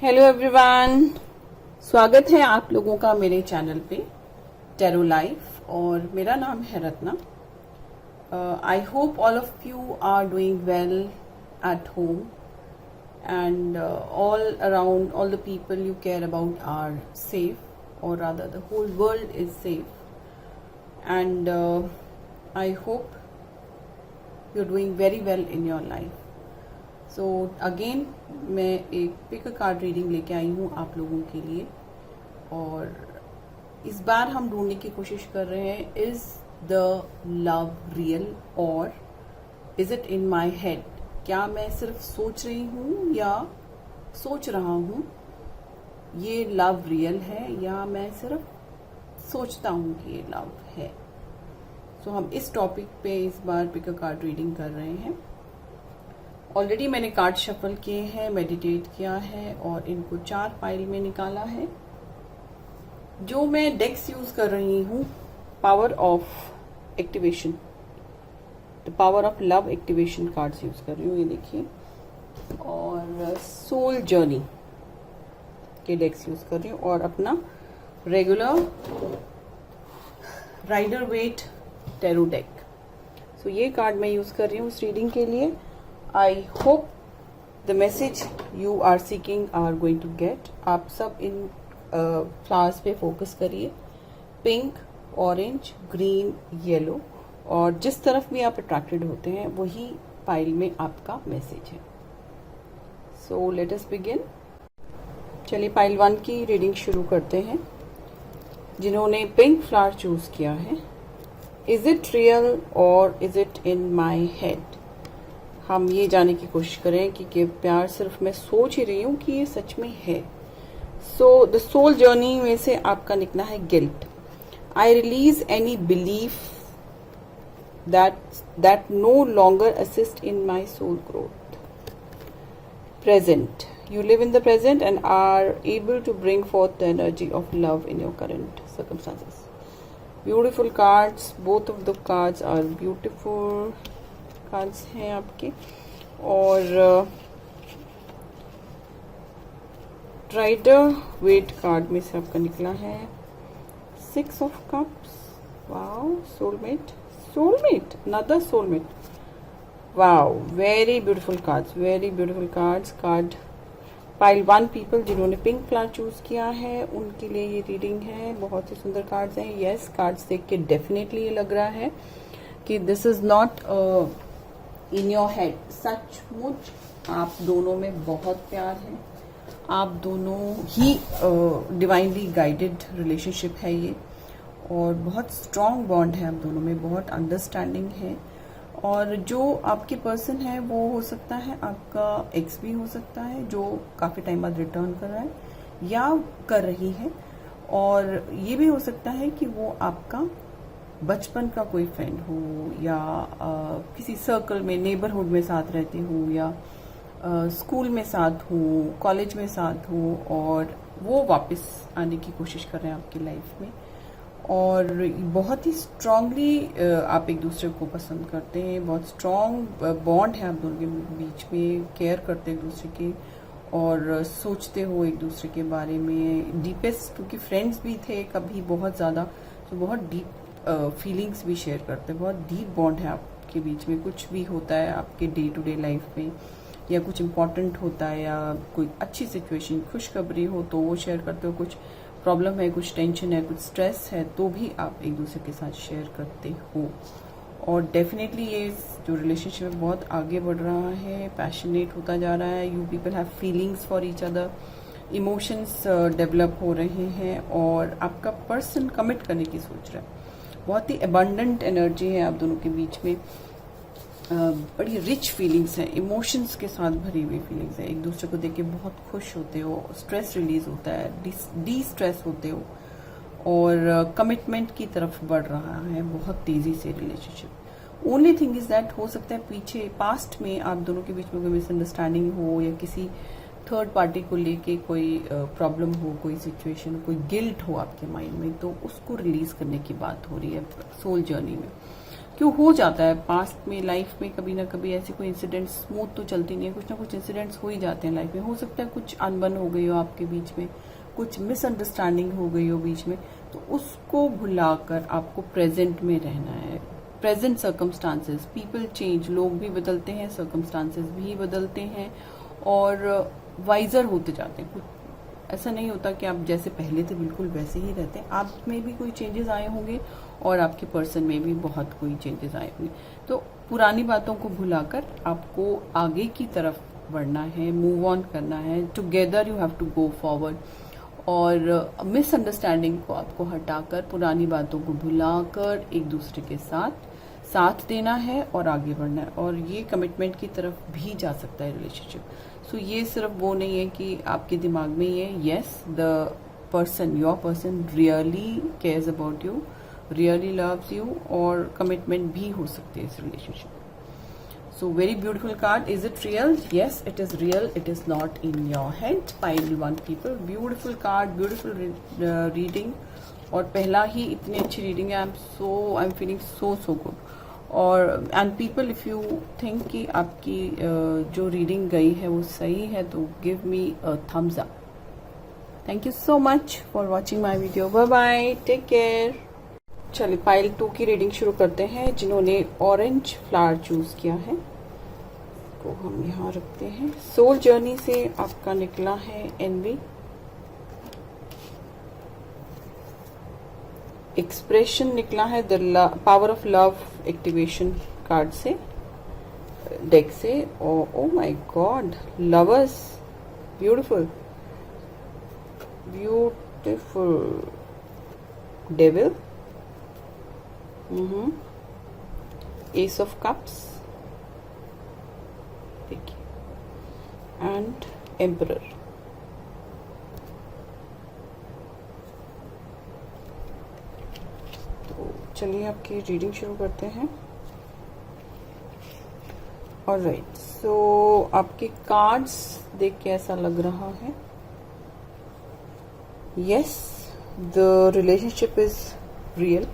Hello everyone, स्वागत है आप लोगों का मेरे चैनल पे टैरो लाइफ और मेरा नाम है Ratna. I hope all of you are doing well at home and all around all the people you care about are safe और rather the whole world is safe and I hope you are doing very well in your life. So again मैं एक pick card reading लेके आई हूँ आप लोगों के लिए और इस बार हम ढूंढने की कोशिश कर रहे हैं, इज द लव रियल और is it in my head. क्या मैं सिर्फ सोच रही हूँ या सोच रहा हूँ ये लव रियल है, या मैं सिर्फ सोचता हूँ कि ये लव है। सो हम इस टॉपिक पे इस बार पिक कार्ड रीडिंग कर रहे हैं। ऑलरेडी मैंने कार्ड शफल किए हैं, मेडिटेट किया है और इनको 4 पाइल में निकाला है। जो मैं डेक्स यूज कर रही हूँ, power of activation, the power of love activation cards use कर रही हूँ, ये देखिए। और सोल जर्नी के डेक्स यूज कर रही हूँ और अपना regular Rider Waite tarot deck. So ये कार्ड मैं यूज कर रही हूँ इस रीडिंग के लिए। I hope the message you are seeking are going to get। आप सब इन फ्लावर्स पे फोकस करिए, पिंक, ऑरेंज, ग्रीन, येलो, और जिस तरफ भी आप अट्रैक्टेड होते हैं वही पाइल में आपका मैसेज है। So let us begin. चलिए पाइल 1 की रीडिंग शुरू करते हैं। जिन्होंने पिंक फ्लावर चूज किया है, इज इट रियल और is it in my head. हम ये जानने की कोशिश करें कि प्यार सिर्फ मैं सोच ही रही हूँ कि ये सच में है। सो द सोल जर्नी में से आपका निकला है guilt. I release any belief that no longer assist in my soul growth. Present, you live in the present and are able to bring forth the energy of love in your current circumstances. Beautiful cards, both of the cards are beautiful cards हैं आपके। और rider wait card में से आपका निकला है 6 of cups. Wow, soulmate, soulmate, another soulmate. Wow, very beautiful cards, very beautiful cards. Card pile 1 people जिन्होंने pink flower choose किया है उनके लिए ये रीडिंग है। बहुत ही सुंदर कार्ड्स हैं। यस, कार्ड्स देख के डेफिनेटली ये लग रहा है कि this is not in your head. सचमुच आप दोनों में बहुत प्यार है, आप दोनों ही डिवाइनली गाइडेड रिलेशनशिप है ये, और बहुत स्ट्रॉन्ग बॉन्ड है आप दोनों में, बहुत अंडरस्टैंडिंग है। और जो आपके पर्सन है वो हो सकता है आपका एक्स भी हो सकता है, जो काफी टाइम बाद रिटर्न कर रहा है या कर रही है, और ये भी हो सकता है कि वो आपका बचपन का कोई फ्रेंड हो या किसी सर्कल में, नेबरहुड में साथ रहते हो, या स्कूल में साथ हो, कॉलेज में साथ हो, और वो वापस आने की कोशिश कर रहे हैं आपकी लाइफ में। और बहुत ही स्ट्रांगली आप एक दूसरे को पसंद करते हैं, बहुत स्ट्रांग बॉन्ड है आप दोनों के बीच में, केयर करते हैं एक दूसरे की और सोचते हो एक दूसरे के बारे में डीपेस्ट, क्योंकि फ्रेंड्स भी थे कभी बहुत ज़्यादा, तो बहुत डीप फीलिंग्स भी शेयर करते हैं। बहुत डीप बॉन्ड है आपके बीच में। कुछ भी होता है आपके डे टू डे लाइफ में, या कुछ इम्पोर्टेंट होता है, या कोई अच्छी सिचुएशन, खुशखबरी हो तो वो शेयर करते हो, कुछ प्रॉब्लम है, कुछ टेंशन है, कुछ स्ट्रेस है, तो भी आप एक दूसरे के साथ शेयर करते हो। और डेफिनेटली ये जो रिलेशनशिप है बहुत आगे बढ़ रहा है, पैशनेट होता जा रहा है। You people have feelings for each other, emotions develop हो रहे हैं, और आपका पर्सन कमिट करने की सोच रहा है। बहुत ही अबंडेंट एनर्जी है आप दोनों के बीच में, बड़ी रिच फीलिंग्स है, इमोशंस के साथ भरी हुई फीलिंग्स है। एक दूसरे को देख के बहुत खुश होते हो, स्ट्रेस रिलीज होता है, डी स्ट्रेस होते हो, और कमिटमेंट की तरफ बढ़ रहा है बहुत तेजी से relationship. Only thing is that हो सकता है पीछे पास्ट में आप दोनों के बीच में कोई मिसअंडरस्टैंडिंग हो, या किसी थर्ड पार्टी को लेके कोई प्रॉब्लम हो, कोई सिचुएशन, कोई गिल्ट हो आपके माइंड में, तो उसको रिलीज करने की बात हो रही है सोल जर्नी में। क्यों हो जाता है पास्ट में, लाइफ में कभी ना कभी ऐसे कोई इंसिडेंट, स्मूथ तो चलती नहीं है, कुछ ना कुछ इंसिडेंट्स हो ही जाते हैं लाइफ में। हो सकता है कुछ अनबन हो गई हो आपके बीच में, कुछ मिसअंडरस्टैंडिंग हो गई हो बीच में, तो उसको भुलाकर आपको प्रेजेंट में रहना है। प्रेजेंट सर्कमस्टांसेस, पीपल चेंज, लोग भी बदलते हैं, सर्कमस्टांसेस भी बदलते हैं और वाइजर होते जाते हैं। ऐसा नहीं होता कि आप जैसे पहले थे बिल्कुल वैसे ही रहते हैं, आप में भी कोई चेंजेस आए होंगे और आपके पर्सन में भी बहुत कोई चेंजेस आए होंगे। तो पुरानी बातों को भुलाकर आपको आगे की तरफ बढ़ना है, मूव ऑन करना है, together you have to go forward. और मिसअंडरस्टैंडिंग को आपको हटाकर, पुरानी बातों को भुलाकर एक दूसरे के साथ देना है और आगे बढ़ना है, और ये कमिटमेंट की तरफ भी जा सकता है रिलेशनशिप। सो ये सिर्फ वो नहीं है कि आपके दिमाग में ये, yes the person, your person really cares about you, really loves you, और कमिटमेंट भी हो सकती है इस relationship. So very beautiful card. Is it real? Yes, it is real. It is not in your head. Pile 1 people. Beautiful card, beautiful reading. और पहला ही इतनी अच्छी रीडिंग है. I'm feeling so good. और and people, if you think कि आपकी जो reading गई है वो सही है, तो give me a thumbs up. Thank you so much for watching my video. Bye bye. Take care. चलिए पाइल 2 की रीडिंग शुरू करते हैं। जिन्होंने ऑरेंज फ्लावर चूज किया है को हम यहाँ रखते हैं। सोल जर्नी से आपका निकला है एनवी, एक्सप्रेशन निकला है the power of love activation card से, डेक से। Oh my God, lovers, beautiful beautiful, devil, S of cups, देखिए, एंड एम्परर। तो चलिए आपकी रीडिंग शुरू करते हैं। ऑलराइट, सो आपके कार्ड्स देख के ऐसा लग रहा है, yes the relationship is real,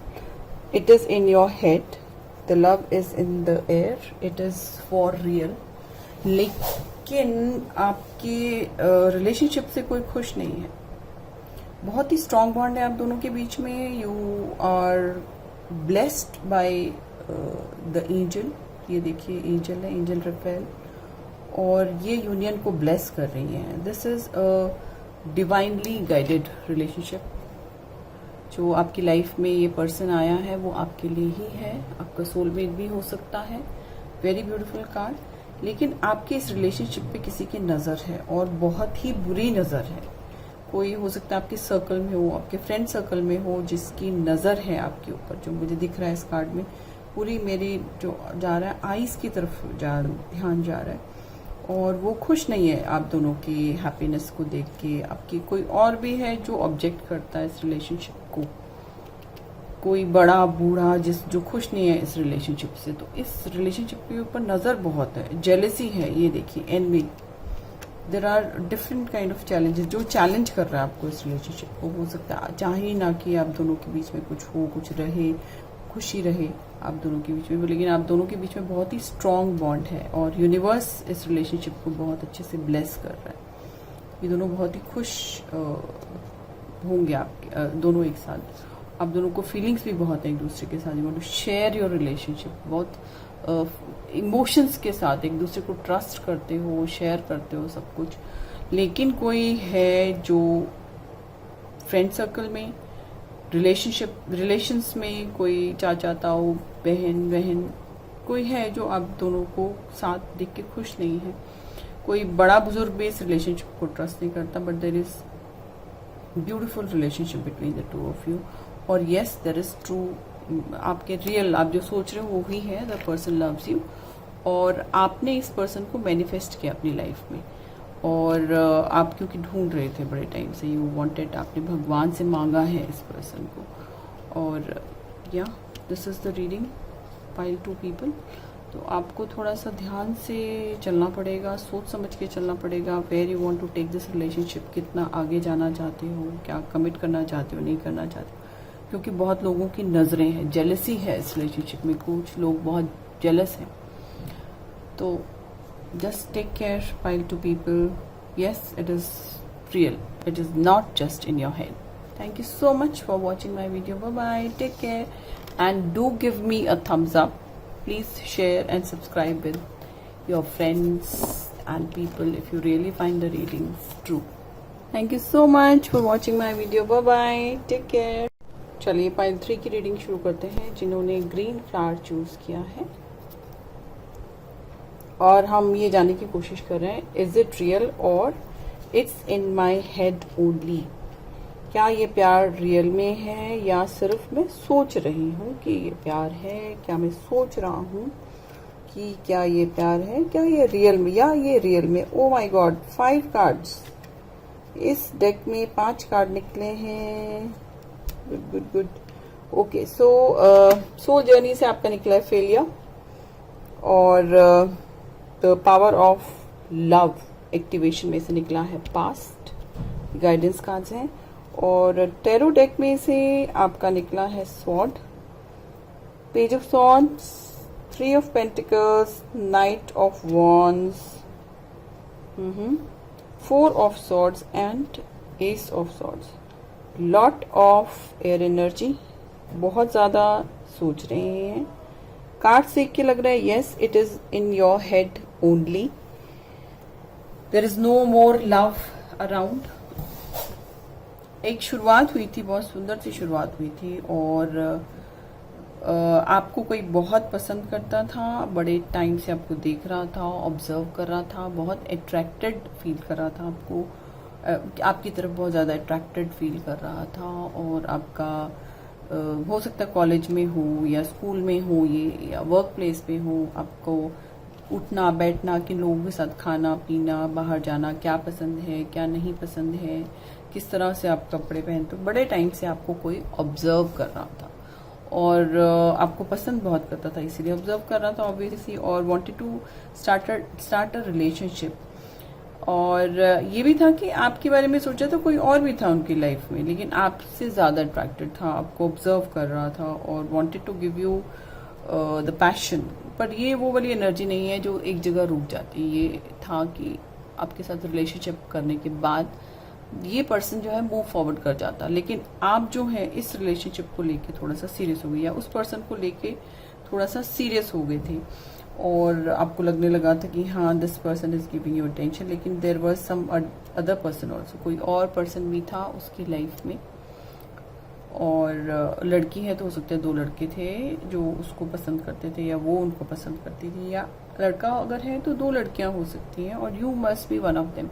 it is in your head, the love is in the air, it is for real। लेकिन आपकी रिलेशनशिप से कोई खुश नहीं है। बहुत ही स्ट्रांग बॉन्ड है आप दोनों के बीच में। You are blessed by the angel, ये देखिए एंजल है, एंजल रफेल, और ये यूनियन को ब्लेस कर रही है। This is a divinely guided relationship. जो आपकी लाइफ में ये पर्सन आया है वो आपके लिए ही है, आपका सोलमेट भी हो सकता है। Very beautiful card. लेकिन आपके इस रिलेशनशिप पे किसी की नज़र है, और बहुत ही बुरी नज़र है। कोई हो सकता है आपके सर्कल में हो, आपके फ्रेंड सर्कल में हो, जिसकी नज़र है आपके ऊपर, जो मुझे दिख रहा है इस कार्ड में। पूरी मेरी जो जा रहा है आईज की तरफ ध्यान जा रहा है, और वो खुश नहीं है आप दोनों की हैप्पीनेस को देख के। आपकी कोई और भी है जो ऑब्जेक्ट करता है इस रिलेशनशिप को, कोई बड़ा बूढ़ा जो खुश नहीं है इस रिलेशनशिप से। तो इस रिलेशनशिप के ऊपर नज़र बहुत है, जेलसी है, ये देखिए envy. There are different kind of challenges, जो चैलेंज कर रहा है आपको इस रिलेशनशिप को। हो सकता है चाहे ना कि आप दोनों के बीच में कुछ हो, कुछ रहे, खुशी रहे आप दोनों के बीच में, लेकिन आप दोनों के बीच में बहुत ही स्ट्रांग बॉन्ड है, और यूनिवर्स इस रिलेशनशिप को बहुत अच्छे से ब्लेस कर रहा है। ये दोनों बहुत ही खुश होंगे आपके दोनों एक साथ। आप दोनों को फीलिंग्स भी बहुत है एक दूसरे के साथ। You want to share your relationship, बहुत इमोशंस के साथ एक दूसरे को ट्रस्ट करते हो, शेयर करते हो सब कुछ। लेकिन कोई है जो फ्रेंड सर्कल में, रिलेशंस में, कोई चाचा ताऊ, बहन, कोई है जो आप दोनों को साथ देख के खुश नहीं है। कोई बड़ा बुजुर्ग भी इस रिलेशनशिप को ट्रस्ट नहीं करता, but there is beautiful relationship between the two of you. और यस देयर इज ट्रू, आपके रियल, आप जो सोच रहे हो वो ही है, द पर्सन लव्स यू, और आपने इस पर्सन को मैनिफेस्ट किया अपनी लाइफ में। और आप क्योंकि ढूंढ रहे थे बड़े टाइम से, यू वांटेड, आपने भगवान से मांगा है इस पर्सन को। और या this is the reading, pile 2 people. तो आपको थोड़ा सा ध्यान से चलना पड़ेगा, सोच समझ के चलना पड़ेगा। Where you want to take this relationship, कितना आगे जाना चाहते हो, क्या कमिट करना चाहते हो, नहीं करना चाहते हो। क्योंकि बहुत लोगों की नज़रें हैं, जेलसी है इस रिलेशनशिप में, कुछ लोग बहुत जेलस हैं। तो just take care, smile to people. Yes, it is real. It is not just in your head. Thank you so much for watching my video. Bye bye. Take care. And do give me a thumbs up. Please share and subscribe with your friends and people if you really find the readings true. Thank you so much for watching my video. Bye bye. Take care. चलिए pile 3 की reading शुरू करते हैं जिन्होंने green flower choose किया है, और हम ये जानने की कोशिश कर रहे हैं, इज इट रियल और it's in my head only. क्या ये प्यार रियल में है या सिर्फ मैं सोच रही हूँ कि ये प्यार है? क्या मैं सोच रहा हूँ कि क्या ये प्यार है? क्या ये रियल में या ये रियल में? ओ माई गॉड, 5 कार्ड्स इस डेक में, 5 कार्ड निकले हैं। Good good good. Okay, so soul journey से आपका निकला है फेलियर, और the power of love activation में से निकला है पास्ट। गाइडेंस कार्ड्स हैं। और टैरो डेक में से आपका निकला है sword, page of swords, 3 of pentacles, night of wands, 4 of swords and S of swords. Lot of air energy, बहुत ज़्यादा सोच रहे हैं। कार्ड देख के लग रहा है yes, it is in your head only, there is no more love around. एक शुरुआत हुई थी, बहुत सुंदर सी शुरुआत हुई थी, और आपको कोई बहुत पसंद करता था, बड़े टाइम से आपको देख रहा था, ऑब्जर्व कर रहा था, बहुत अट्रैक्टेड फील कर रहा था, आपको आपकी तरफ बहुत ज़्यादा अट्रैक्टेड फील कर रहा था। और आपका हो सकता है कॉलेज में हो या स्कूल में हो ये, या वर्क प्लेस पे हो, आपको उठना बैठना, किन लोगों के साथ खाना पीना, बाहर जाना, क्या पसंद है क्या नहीं पसंद है, किस तरह से आप कपड़े पहनते हो, बड़े टाइम से आपको कोई ऑब्जर्व कर रहा था, और आपको पसंद बहुत करता था, इसीलिए ऑब्जर्व कर रहा था ऑब्वियसली, और wanted to start a relationship. और ये भी था कि आपके बारे में सोचा था कोई और भी था उनकी लाइफ में, लेकिन आपसे ज़्यादा अट्रैक्टेड था, आपको ऑब्जर्व कर रहा था और wanted to give you the passion. पर ये वो वाली एनर्जी नहीं है जो एक जगह रुक जाती। ये था कि आपके साथ रिलेशनशिप करने के बाद ये पर्सन जो है मूव फॉरवर्ड कर जाता, लेकिन आप जो है इस रिलेशनशिप को लेके थोड़ा सा सीरियस हो गए, या उस पर्सन को लेके थोड़ा सा सीरियस हो गए थे, और आपको लगने लगा था कि हाँ this person is giving you attention, लेकिन there was some other person also, कोई और पर्सन भी था उसकी लाइफ में। और लड़की है तो हो सकता है 2 लड़के थे जो उसको पसंद करते थे, या वो उनको पसंद करती थी, या लड़का अगर है तो 2 लड़कियां हो सकती हैं, और you must be one of them.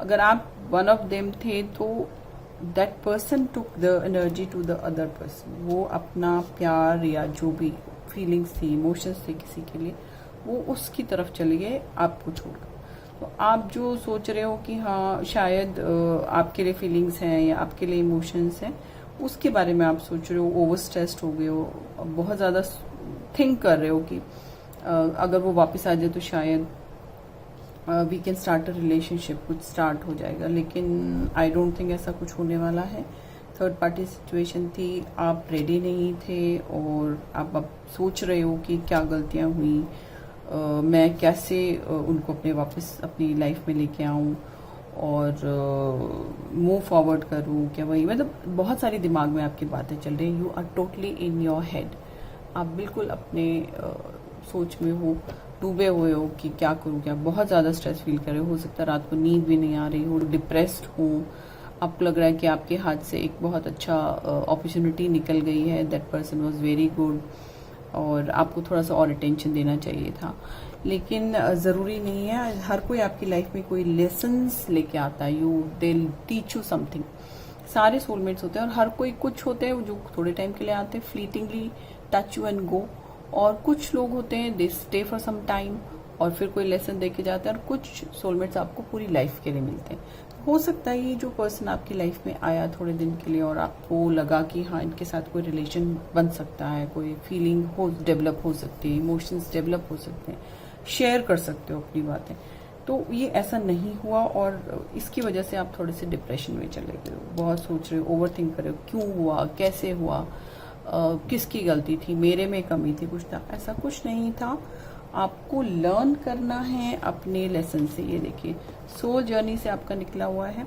अगर आप वन ऑफ देम थे तो that person took the energy to the other person, वो अपना प्यार या जो भी फीलिंग्स थी, इमोशंस थे किसी के लिए, वो उसकी तरफ चले गए आपको छोड़कर। तो आप जो सोच रहे हो कि हाँ शायद आपके लिए फीलिंग्स हैं या आपके लिए इमोशंस हैं, उसके बारे में आप सोच रहे हो, ओवर स्ट्रेस्ड हो गए हो, बहुत ज़्यादा थिंक कर रहे हो कि अगर वो वापस आ जाए तो शायद we can start a relationship, कुछ स्टार्ट हो जाएगा, लेकिन आई डोंट थिंक ऐसा कुछ होने वाला है। थर्ड पार्टी सिचुएशन थी, आप रेडी नहीं थे, और आप अब सोच रहे हो कि क्या गलतियां हुई, मैं कैसे उनको अपने वापस अपनी लाइफ में लेके आऊं और मूव फॉरवर्ड करूं, क्या वही, मतलब बहुत सारी दिमाग में आपकी बातें चल रही हैं। You are totally in your head, आप बिल्कुल अपने सोच में हो, डूबे हुए हो कि क्या करूं, क्या बहुत ज़्यादा स्ट्रेस फील कर रहे हो सकता है रात को नींद भी नहीं आ रही हो, डिप्रेस्ड हो, आपको लग रहा है कि आपके हाथ से एक बहुत अच्छा अपॉर्चुनिटी निकल गई है, that person was very good, और आपको थोड़ा सा और अटेंशन देना चाहिए था, लेकिन ज़रूरी नहीं है। हर कोई आपकी लाइफ में कोई लेसन्स लेके आता है, you they teach you something. सारे सोलमेट्स होते हैं, और हर कोई, कुछ होते हैं जो थोड़े टाइम के लिए आते हैं, fleetingly touch you and go, और कुछ लोग होते हैं they stay for some time और फिर कोई लेसन दे के जाते हैं, और कुछ सोलमेट्स आपको पूरी लाइफ के लिए मिलते हैं। हो सकता है ये जो पर्सन आपकी लाइफ में आया थोड़े दिन के लिए और आपको लगा कि हाँ इनके साथ कोई रिलेशन बन सकता है, कोई फीलिंग हो डेवलप हो सकती है, इमोशंस डेवलप हो सकते हैं, शेयर कर सकते हो अपनी बातें, तो ये ऐसा नहीं हुआ और इसकी वजह से आप थोड़े से डिप्रेशन में चले गए हो, बहुत सोच रहे हो, ओवर थिंक कर रहे हो, क्यों हुआ, कैसे हुआ, किसकी गलती थी, मेरे में कमी थी, कुछ था। ऐसा कुछ नहीं था। आपको लर्न करना है अपने लेसन से। ये देखिए, सोल जर्नी से आपका निकला हुआ है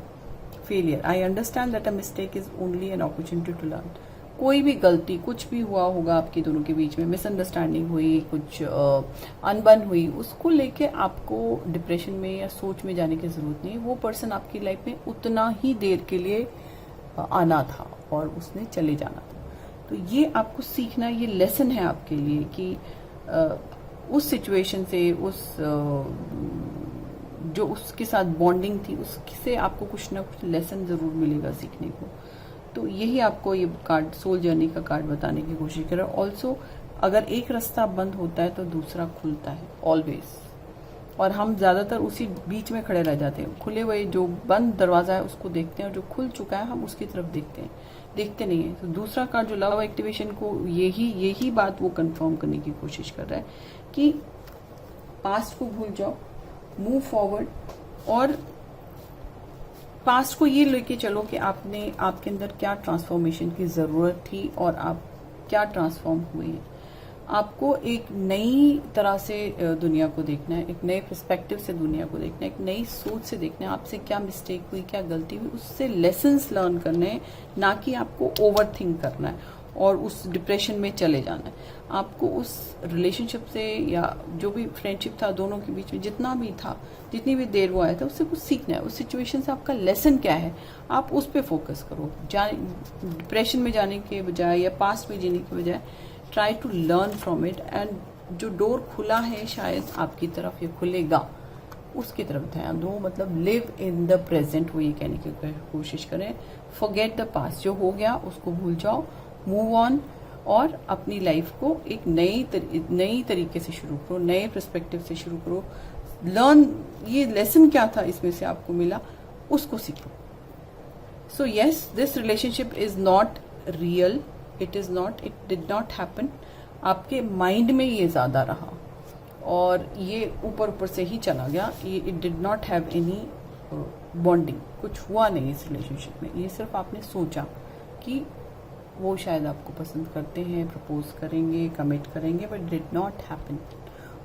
failure. I understand that a mistake is only an opportunity to learn. कोई भी गलती, कुछ भी हुआ होगा आपके दोनों के बीच में, मिसअंडरस्टैंडिंग हुई, कुछ अनबन हुई, उसको लेके आपको डिप्रेशन में या सोच में जाने की जरूरत नहीं। वो पर्सन आपकी लाइफ में उतना ही देर के लिए आना था और उसने चले जाना था। तो ये आपको सीखना, ये लेसन है आपके लिए कि उस सिचुएशन से, जो उसके साथ बॉन्डिंग थी, उससे आपको कुछ ना कुछ लेसन जरूर मिलेगा सीखने को। तो यही आपको ये कार्ड, सोल जर्नी का कार्ड बताने की कोशिश कर रहा है। ऑल्सो अगर एक रास्ता बंद होता है तो दूसरा खुलता है ऑलवेज, और हम ज्यादातर उसी बीच में खड़े रह जाते हैं। खुले हुए जो बंद दरवाजा है उसको देखते हैं, और जो खुल चुका है हम उसकी तरफ देखते नहीं है। तो दूसरा कार्ड जो लव एक्टिवेशन को यही बात वो कंफर्म करने की कोशिश कर रहा है कि पास्ट को भूल जाओ, मूव फॉरवर्ड, और पास्ट को ये लेके चलो कि आपके अंदर क्या ट्रांसफॉर्मेशन की जरूरत थी और आप क्या ट्रांसफॉर्म हुए हैं। आपको एक नई तरह से दुनिया को देखना है, एक नए पर्सपेक्टिव से दुनिया को देखना है, एक नई सोच से देखना है। आपसे क्या मिस्टेक हुई, क्या गलती हुई, उससे लेसन्स लर्न करने हैं, ना कि आपको ओवर थिंक करना है और उस डिप्रेशन में चले जाना है। आपको उस रिलेशनशिप से, या जो भी फ्रेंडशिप था दोनों के बीच में, जितना भी था, जितनी भी देर वो आया था, उससे कुछ सीखना है। उस सिचुएशन से आपका लेसन क्या है, आप उस पर फोकस करो। डिप्रेशन में जाने के बजाय या पास्ट में जीने के बजाय try to learn from it, and जो डोर खुला है शायद आपकी तरफ, या खुलेगा, उसकी तरफ ध्यान दो। मतलब लिव इन द प्रेजेंट, वो ये कहने की कोशिश करें। फॉरगेट द पास्ट, जो हो गया उसको भूल जाओ, मूव ऑन, और अपनी लाइफ को एक नई तरीके से शुरू करो, नए पर्सपेक्टिव से शुरू करो। लर्न, ये लेसन क्या था इसमें से आपको मिला, उसको सीखो। So yes, this relationship is not real, it did not happen. आपके माइंड में ये ज्यादा रहा और ये ऊपर से ही चला गया। ये it did not have any bonding, कुछ हुआ नहीं इस रिलेशनशिप में। ये सिर्फ आपने सोचा कि वो शायद आपको पसंद करते हैं, प्रपोज करेंगे, कमिट करेंगे, बट डिड नॉट हैपन।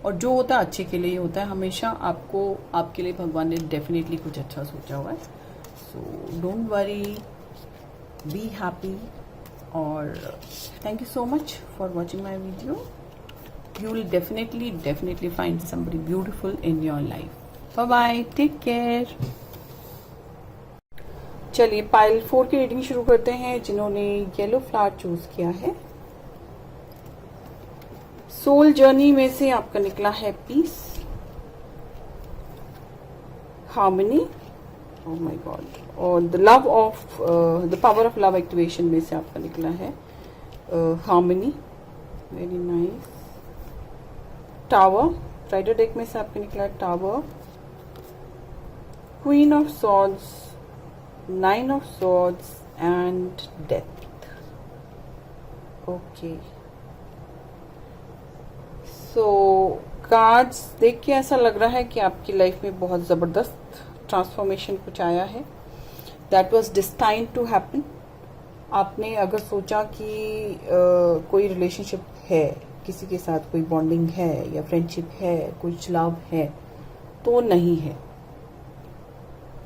और जो होता है अच्छे के लिए होता है हमेशा। आपके लिए भगवान ने डेफिनेटली कुछ अच्छा सोचा हुआ है। So don't worry, be happy, और thank you so much for watching my video. You will definitely find somebody beautiful in your life. Bye bye, take care. चलिए पाइल 4 की रीडिंग शुरू करते हैं जिन्होंने येलो फ्लावर चूज किया है। Soul journey में से आपका निकला है peace, harmony, oh my God, और the power of love activation में से आपका निकला है harmony, very nice. Tower, rider deck में से आपका निकला है tower, queen of swords, 9 of swords and death. Okay, so cards देख के ऐसा लग रहा है कि आपकी लाइफ में बहुत जबरदस्त ट्रांसफॉर्मेशन कुछ आया है। That was destined to happen. आपने अगर सोचा कि कोई रिलेशनशिप है, किसी के साथ कोई बॉन्डिंग है या फ्रेंडशिप है, कुछ लव है, तो नहीं है।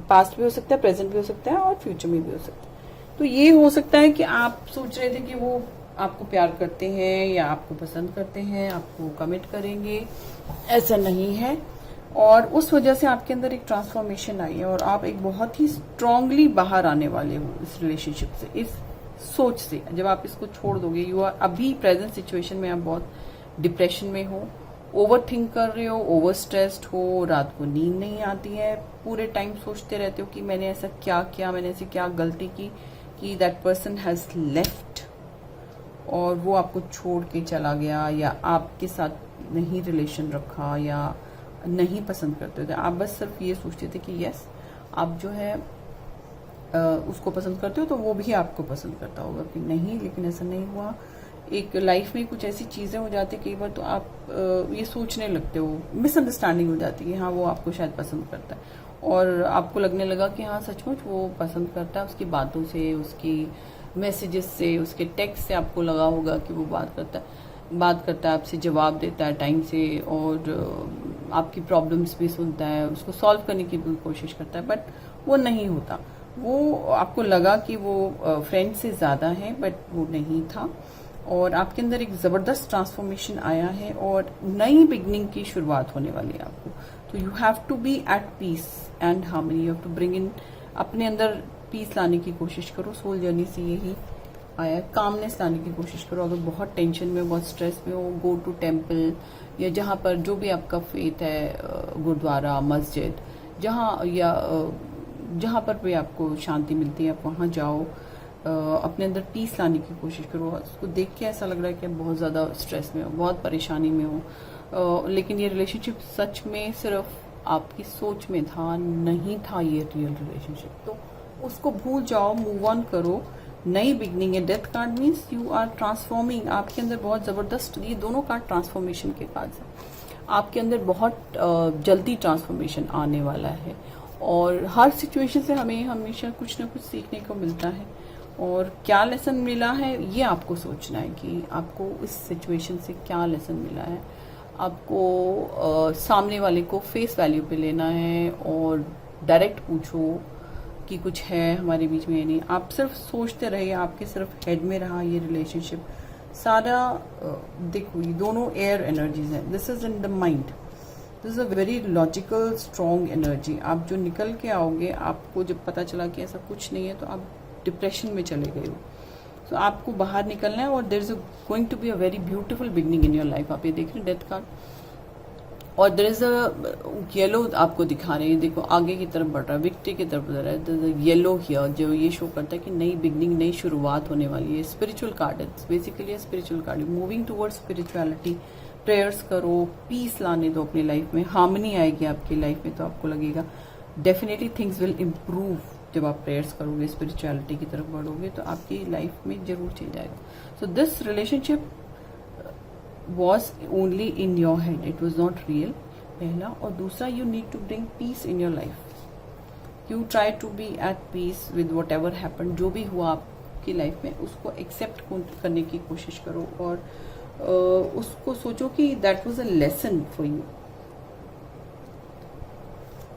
पास्ट भी हो सकता है, प्रेजेंट भी हो सकता है, और फ्यूचर में भी हो सकता है। तो ये हो सकता है कि आप सोच रहे थे कि वो आपको प्यार करते हैं या आपको पसंद करते हैं, आपको कमिट करेंगे, ऐसा नहीं है। और उस वजह से आपके अंदर एक ट्रांसफॉर्मेशन आई है और आप एक बहुत ही स्ट्रांगली बाहर आने वाले हो इस रिलेशनशिप से, इस सोच से। जब आप इसको छोड़ दोगे, यू आर अभी प्रेजेंट सिचुएशन में आप बहुत डिप्रेशन में हो, ओवर थिंक कर रहे हो, ओवर स्ट्रेस्ड हो, रात को नींद नहीं आती है, पूरे टाइम सोचते रहते हो कि मैंने ऐसा क्या किया, मैंने ऐसी क्या गलती की कि दैट पर्सन हैज लेफ्ट और वो आपको छोड़ के चला गया, या आपके साथ नहीं रिलेशन रखा, या नहीं पसंद करते थे। आप बस सिर्फ ये सोचते थे कि यस, आप जो है उसको पसंद करते हो तो वो भी आपको पसंद करता होगा, कि नहीं, लेकिन ऐसा नहीं हुआ। एक लाइफ में कुछ ऐसी चीजें हो जाती कई बार, तो आप ये सोचने लगते हो, मिसअंडरस्टैंडिंग हो जाती है, हाँ वो आपको शायद पसंद करता है, और आपको लगने लगा कि हाँ सचमुच वो पसंद करता है, उसकी बातों से, उसकी मैसेजेस से, उसके टेक्स्ट से आपको लगा होगा कि वो बात करता है आपसे, जवाब देता है टाइम से, और आपकी प्रॉब्लम्स भी सुनता है, उसको सॉल्व करने की भी कोशिश करता है, बट वो नहीं होता। वो आपको लगा कि वो फ्रेंड से ज़्यादा है, बट वो नहीं था, और आपके अंदर एक ज़बरदस्त ट्रांसफॉर्मेशन आया है और नई बिगनिंग की शुरुआत होने वाली है आपको। तो you have to be at peace and harmony, you have to bring in, अपने अंदर पीस लाने की कोशिश करो। सोल जर्नी से यही आया है, कामनेस लाने की कोशिश करो। अगर बहुत टेंशन में, बहुत स्ट्रेस में हो, गो टू टेम्पल, या जहाँ पर जो भी आपका फेथ है, गुरुद्वारा, मस्जिद, जहाँ पर भी आपको शांति मिलती है, आप वहाँ जाओ, अपने अंदर पीस लाने की कोशिश करो। उसको देख के ऐसा लग रहा है कि आप बहुत ज़्यादा स्ट्रेस में हो, बहुत परेशानी में हो, लेकिन ये रिलेशनशिप सच में सिर्फ आपकी सोच में था, नहीं था ये रियल रिलेशनशिप। तो उसको भूल जाओ, मूव ऑन करो। नई बिगनिंग है। Death card means you are transforming. आपके अंदर बहुत ज़बरदस्त, ये दोनों कार्ड ट्रांसफॉर्मेशन के कार्ड्स हैं। आपके अंदर बहुत जल्दी ट्रांसफॉर्मेशन आने वाला है, और हर सिचुएशन से हमें हमेशा कुछ ना कुछ सीखने को मिलता है। और क्या लेसन मिला है ये आपको सोचना है कि आपको इस सिचुएशन से क्या लेसन मिला है। आपको सामने वाले को फेस वैल्यू पे लेना है और डायरेक्ट पूछो कि कुछ है हमारे बीच में या नहीं। आप सिर्फ सोचते रहिए, आपके सिर्फ हेड में रहा ये रिलेशनशिप सारा। देखो ये दोनों एयर एनर्जीज हैं, this is in the mind, this is a very logical strong energy. आप जो निकल के आओगे, आपको जब पता चला कि ऐसा कुछ नहीं है तो आप डिप्रेशन में चले गए हो। तो आपको बाहर निकलना है, और there is going to be a very beautiful beginning in your life. आप ये देख रहे हैं डेथ कार्ड, और देयर इज अ येलो आपको दिखा रहे हैं। देखो आगे की तरफ बढ़ रहा है, विक्ट्री की तरफ बढ़ रहा है। There is a yellow here जो ये शो करता है कि नई बिगनिंग, नई शुरुआत होने वाली है। स्पिरिचुअल कार्ड है, basically spiritual card, moving towards spirituality. Prayers करो, पीस लाने दो अपनी लाइफ में, हार्मनी आएगी आपकी लाइफ में, तो आपको लगेगा डेफिनेटली थिंग्स विल इम्प्रूव। जब आप प्रेयर्स करोगे, स्पिरिचुअलिटी की तरफ बढ़ोगे, तो आपकी लाइफ में जरूर चेंज आएगा। So this relationship was only in your head, it was not real, पहला। और दूसरा, you need to bring peace in your life. You try to be at peace with whatever happen. जो भी हुआ आपकी life में, उसको accept करने की कोशिश करो, और उसको सोचो कि that was a lesson for you.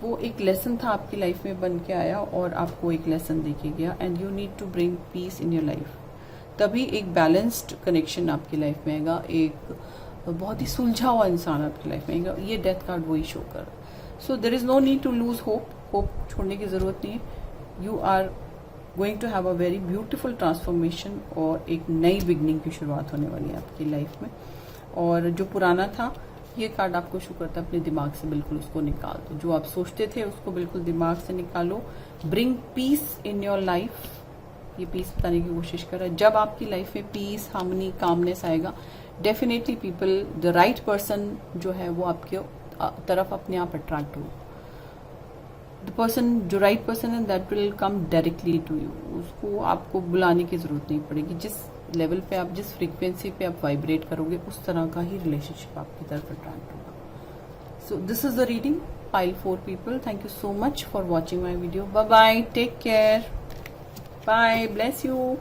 वो एक लेसन था, आपकी लाइफ में बन के आया और आपको एक लेसन दे के गया। And you need to bring peace in your life, तभी एक बैलेंस्ड कनेक्शन आपकी लाइफ में आएगा, एक बहुत ही सुलझा हुआ इंसान आपकी लाइफ में आएगा। ये डेथ कार्ड वही शो कर। So there is no need to lose hope, hope छोड़ने की जरूरत नहीं है। You are going to have a very beautiful transformation, और एक नई बिगनिंग की शुरुआत होने वाली है आपकी लाइफ में। और जो पुराना था, ये कार्ड आपको शो करता है, अपने दिमाग से बिल्कुल उसको निकाल दो। जो आप सोचते थे उसको बिल्कुल दिमाग से निकालो। Bring peace in your life, ये पीस बताने की कोशिश कर रहा है। जब आपकी लाइफ में पीस, हार्मनी, कामनेस आएगा, definitely people, the right person जो है वो आपके तरफ अपने आप अट्रैक्ट हो। द पर्सन, जो राइट पर्सन है, that will come directly to you. उसको आपको बुलाने की जरूरत नहीं पड़ेगी। जिस लेवल पे आप, जिस फ्रीक्वेंसी पे आप वाइब्रेट करोगे, उस तरह का ही रिलेशनशिप आपकी तरफ अट्रैक्ट होगा। So this is the reading, pile 4 people. Thank you so much for watching my video. Bye bye, take care, bye, bless you.